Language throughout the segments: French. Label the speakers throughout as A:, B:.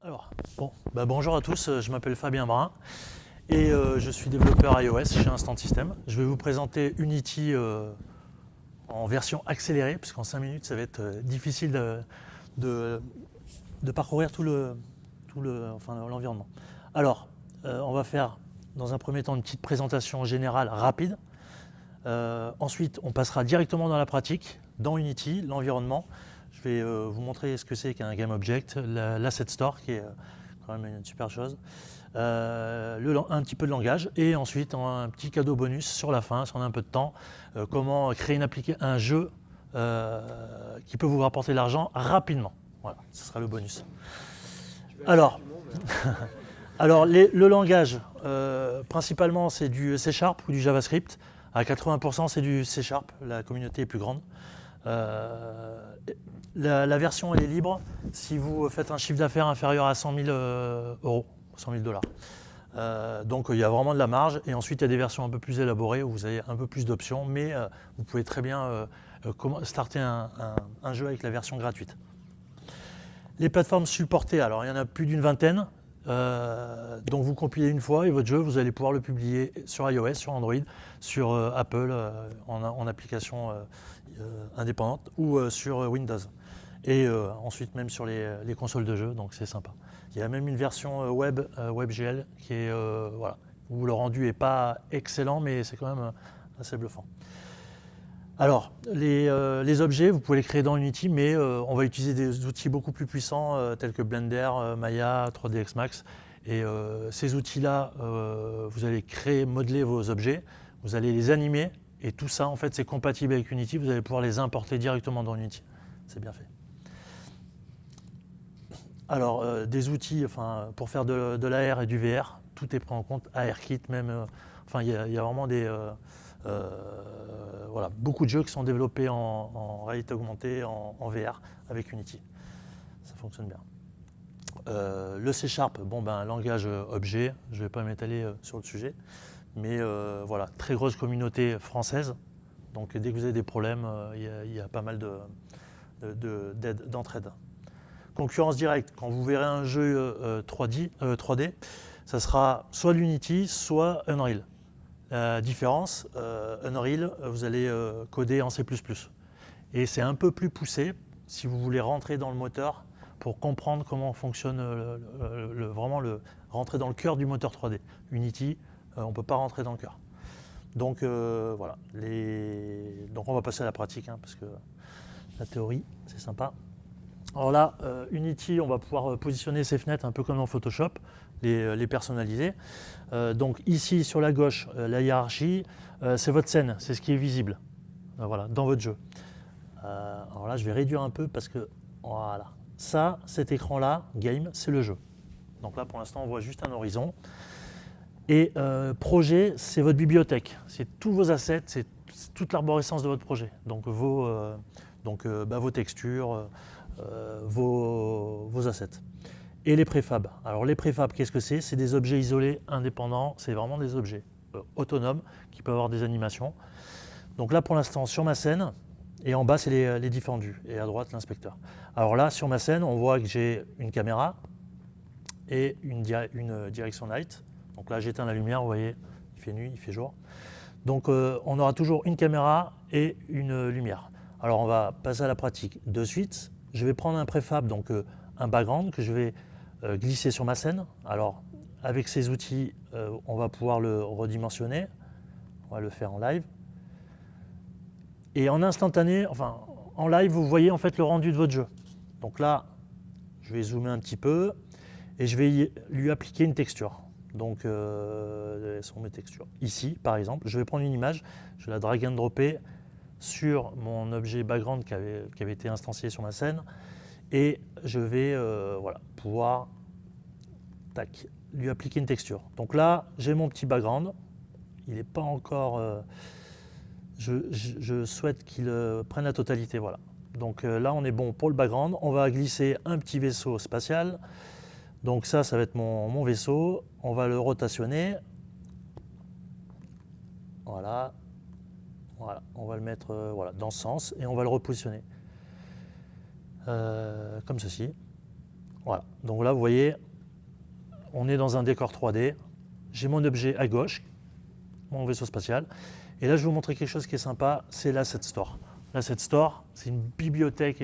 A: Alors, bonjour à tous, je m'appelle Fabien Brun et je suis développeur iOS chez Instant System. Je vais vous présenter Unity en version accélérée, puisqu'en 5 minutes ça va être difficile de- de parcourir l'environnement. Alors, on va faire dans un premier temps une petite présentation générale rapide. Ensuite, on passera directement dans la pratique, dans Unity, l'environnement. Je vais vous montrer ce que c'est qu'un GameObject, l'Asset Store, qui est quand même une super chose, un petit peu de langage, et ensuite un petit cadeau bonus sur la fin, si on a un peu de temps, comment créer un jeu qui peut vous rapporter de l'argent rapidement. Voilà, ce sera le bonus. Alors, le langage, principalement, c'est du C# ou du JavaScript. À 80%, c'est du C#, la communauté est plus grande. La version, elle est libre si vous faites un chiffre d'affaires inférieur à 100 000 euros, 100 000 $. Donc il y a vraiment de la marge. Et ensuite, il y a des versions un peu plus élaborées où vous avez un peu plus d'options, mais vous pouvez très bien starter un jeu avec la version gratuite. Les plateformes supportées, alors il y en a plus d'une vingtaine. Donc vous compilez une fois et votre jeu, vous allez pouvoir le publier sur iOS, sur Android, sur Apple en application indépendante ou sur Windows. Et ensuite même sur les consoles de jeu, donc c'est sympa. Il y a même une version WebGL qui est voilà, où le rendu n'est pas excellent, mais c'est quand même assez bluffant. Alors, les objets, vous pouvez les créer dans Unity, mais on va utiliser des outils beaucoup plus puissants tels que Blender, Maya, 3ds Max. Et ces outils-là, vous allez modeler vos objets, vous allez les animer, et tout ça, en fait, c'est compatible avec Unity. Vous allez pouvoir les importer directement dans Unity. C'est bien fait. Alors, des outils pour faire de l'AR et du VR, tout est pris en compte. ARKit, même. Il y a vraiment beaucoup de jeux qui sont développés en réalité augmentée, en VR, avec Unity. Ça fonctionne bien. Le C#, langage objet, je ne vais pas m'étaler sur le sujet, mais voilà, très grosse communauté française. Donc dès que vous avez des problèmes, il y a pas mal d'entraide. Concurrence directe, quand vous verrez un jeu 3D, ça sera soit l'Unity, soit Unreal. La différence, Unreal, vous allez coder en C++. Et c'est un peu plus poussé si vous voulez rentrer dans le moteur pour comprendre comment fonctionne rentrer dans le cœur du moteur 3D. Unity, on ne peut pas rentrer dans le cœur. Donc voilà. Donc on va passer à la pratique, parce que la théorie, c'est sympa. Alors là, Unity, on va pouvoir positionner ces fenêtres un peu comme dans Photoshop, les personnaliser. Donc ici, sur la gauche, la hiérarchie, c'est votre scène, c'est ce qui est visible voilà, dans votre jeu. Alors là, je vais réduire un peu parce que, voilà, cet écran-là, Game, c'est le jeu. Donc là, pour l'instant, on voit juste un horizon. Et projet, c'est votre bibliothèque, c'est tous vos assets, c'est toute l'arborescence de votre projet. Donc vos textures, vos assets. Et les préfabs. Alors les préfabs, qu'est-ce que c'est? C'est des objets isolés, indépendants, c'est vraiment des objets autonomes qui peuvent avoir des animations. Donc là pour l'instant sur ma scène, et en bas c'est les différents vues, et à droite l'inspecteur. Alors là sur ma scène, on voit que j'ai une caméra et une direction night. Donc là j'éteins la lumière, vous voyez, il fait nuit, il fait jour. Donc on aura toujours une caméra et une lumière. Alors on va passer à la pratique de suite. Je vais prendre un préfab, donc un background que je vais glisser sur ma scène. Alors avec ces outils, on va pouvoir le redimensionner. On va le faire en live. Et en instantané, en live, vous voyez en fait le rendu de votre jeu. Donc là, je vais zoomer un petit peu et je vais lui appliquer une texture. Donc, sont mes textures. Ici, par exemple, je vais prendre une image, je vais la drag and dropper sur mon objet background qui avait été instancié sur ma scène et je vais pouvoir lui appliquer une texture. Donc là, j'ai mon petit background. Il n'est pas encore... je souhaite qu'il prenne la totalité. Voilà. Donc là, on est bon pour le background. On va glisser un petit vaisseau spatial. Donc ça va être mon vaisseau. On va le rotationner. Voilà. On va le mettre dans ce sens et on va le repositionner. Comme ceci. Voilà, donc là vous voyez, on est dans un décor 3D, j'ai mon objet à gauche, mon vaisseau spatial, et là je vais vous montrer quelque chose qui est sympa, c'est l'Asset Store. L'Asset Store, c'est une bibliothèque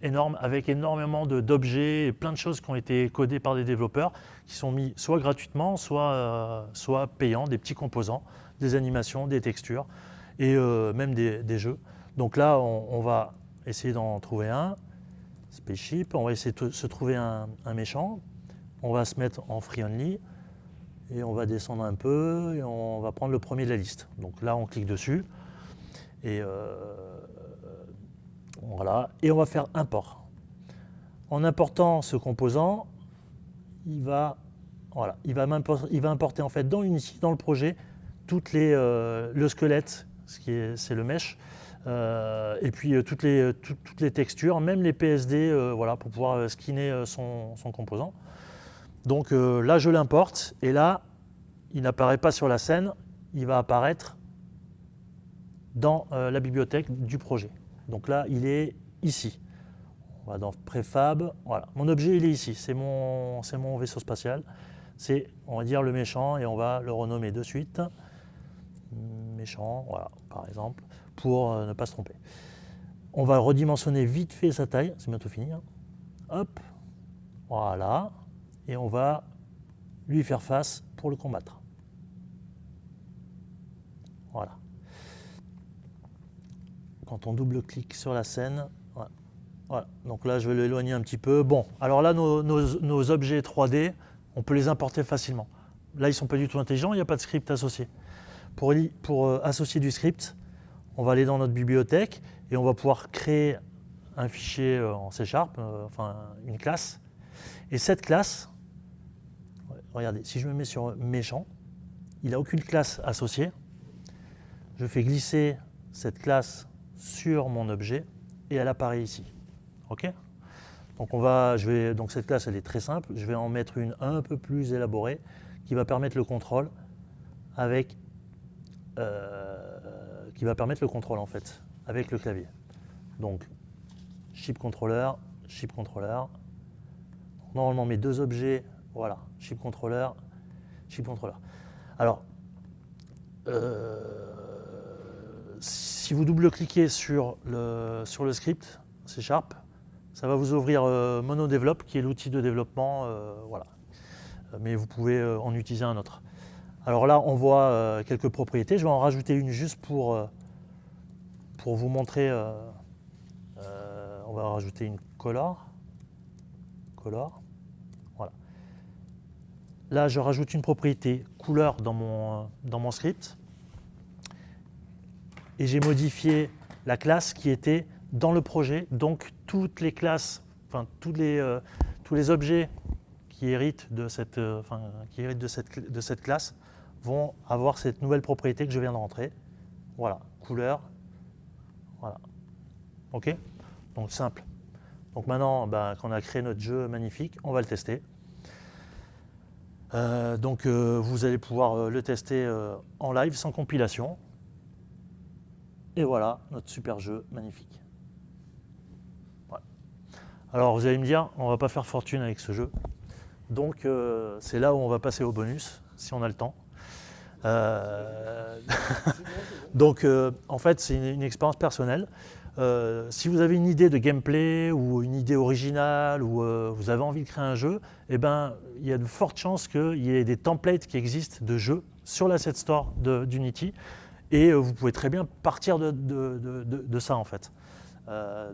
A: énorme avec énormément d'objets et plein de choses qui ont été codées par des développeurs, qui sont mis soit gratuitement, soit payants, des petits composants, des animations, des textures et même des jeux. Donc là, on va essayer d'en trouver un, Spaceship, on va essayer de se trouver un méchant, on va se mettre en free only, et on va descendre un peu et on va prendre le premier de la liste. Donc là, on clique dessus et voilà. Et on va faire import. En important ce composant, il va importer en fait dans Unity, dans le projet, le squelette, c'est le mesh, et puis toutes les textures, même les PSD, voilà, pour pouvoir skinner son composant. Donc là, je l'importe, et là, il n'apparaît pas sur la scène, il va apparaître dans la bibliothèque du projet. Donc là, il est ici. On va dans Préfab, voilà. Mon objet, il est ici, c'est mon vaisseau spatial. C'est, on va dire, le méchant, et on va le renommer de suite. Méchant, voilà, par exemple, pour ne pas se tromper. On va redimensionner vite fait sa taille, c'est bientôt fini. Hein. Hop, voilà. Et on va lui faire face pour le combattre. Voilà. Quand on double-clique sur la scène, voilà. Voilà. Donc là, je vais l'éloigner un petit peu. Bon, alors là, nos objets 3D, on peut les importer facilement. Là, ils ne sont pas du tout intelligents, il n'y a pas de script associé. Pour associer du script, on va aller dans notre bibliothèque et on va pouvoir créer un fichier en C#, enfin une classe. Et cette classe, regardez, si je me mets sur méchant, il n'a aucune classe associée. Je fais glisser cette classe sur mon objet et elle apparaît ici. OK ? Donc cette classe, elle est très simple. Je vais en mettre une un peu plus élaborée qui va permettre le contrôle en fait avec le clavier. Donc chip controller. Normalement mes deux objets, voilà, chip controller. Alors si vous double-cliquez sur le script C#, ça va vous ouvrir MonoDevelop, qui est l'outil de développement, voilà. Mais vous pouvez en utiliser un autre. Alors là, on voit quelques propriétés. Je vais en rajouter une juste pour vous montrer. On va rajouter une color. Voilà. Là, je rajoute une propriété couleur dans mon script. Et j'ai modifié la classe qui était dans le projet. Donc, toutes les classes, enfin, tous les objets qui héritent de cette classe vont avoir cette nouvelle propriété que je viens de rentrer. Voilà, couleur. Voilà. OK ? Donc, simple. Donc maintenant qu'on a créé notre jeu magnifique, on va le tester. Vous allez pouvoir le tester en live sans compilation. Et voilà notre super jeu magnifique. Voilà. Alors vous allez me dire, on ne va pas faire fortune avec ce jeu. Donc c'est là où on va passer au bonus, si on a le temps. Donc en fait c'est une expérience personnelle. Si vous avez une idée de gameplay ou une idée originale ou vous avez envie de créer un jeu, eh ben, il y a de fortes chances qu'il y ait des templates qui existent de jeux sur l'Asset Store d'Unity et vous pouvez très bien partir de ça en fait.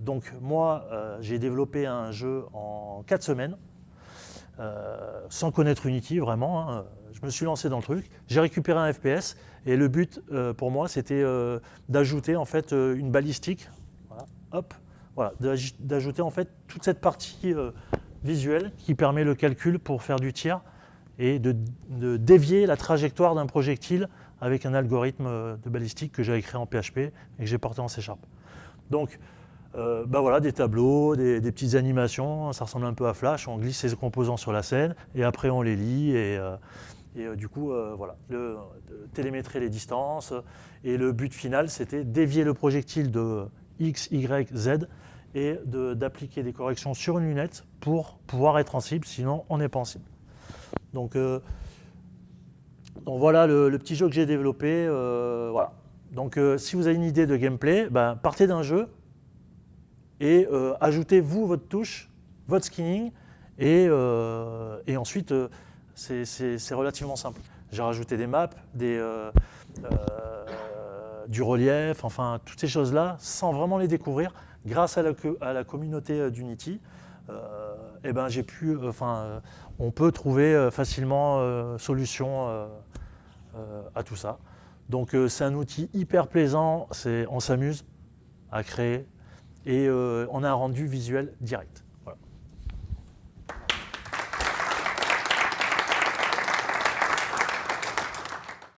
A: Donc moi, j'ai développé un jeu en 4 semaines sans connaître Unity vraiment. Hein. Je me suis lancé dans le truc, j'ai récupéré un FPS et le but pour moi c'était d'ajouter en fait une balistique. Hop, voilà, d'ajouter en fait toute cette partie visuelle qui permet le calcul pour faire du tir et de dévier la trajectoire d'un projectile avec un algorithme de balistique que j'avais créé en PHP et que j'ai porté en C#. Donc, voilà, des tableaux, des petites animations, ça ressemble un peu à Flash, on glisse ces composants sur la scène et après on les lit et du coup, voilà, télémétrer les distances et le but final c'était dévier le projectile de X, Y, Z et d'appliquer des corrections sur une lunette pour pouvoir être en cible, sinon on n'est pas en cible. Donc voilà le petit jeu que j'ai développé. Voilà. Donc si vous avez une idée de gameplay, partez d'un jeu et ajoutez vous votre touche, votre skinning, et ensuite c'est relativement simple. J'ai rajouté des maps, du relief, enfin toutes ces choses-là, sans vraiment les découvrir, grâce à la communauté d'Unity. On peut trouver facilement solution à tout ça. Donc c'est un outil hyper plaisant, on s'amuse à créer et on a un rendu visuel direct.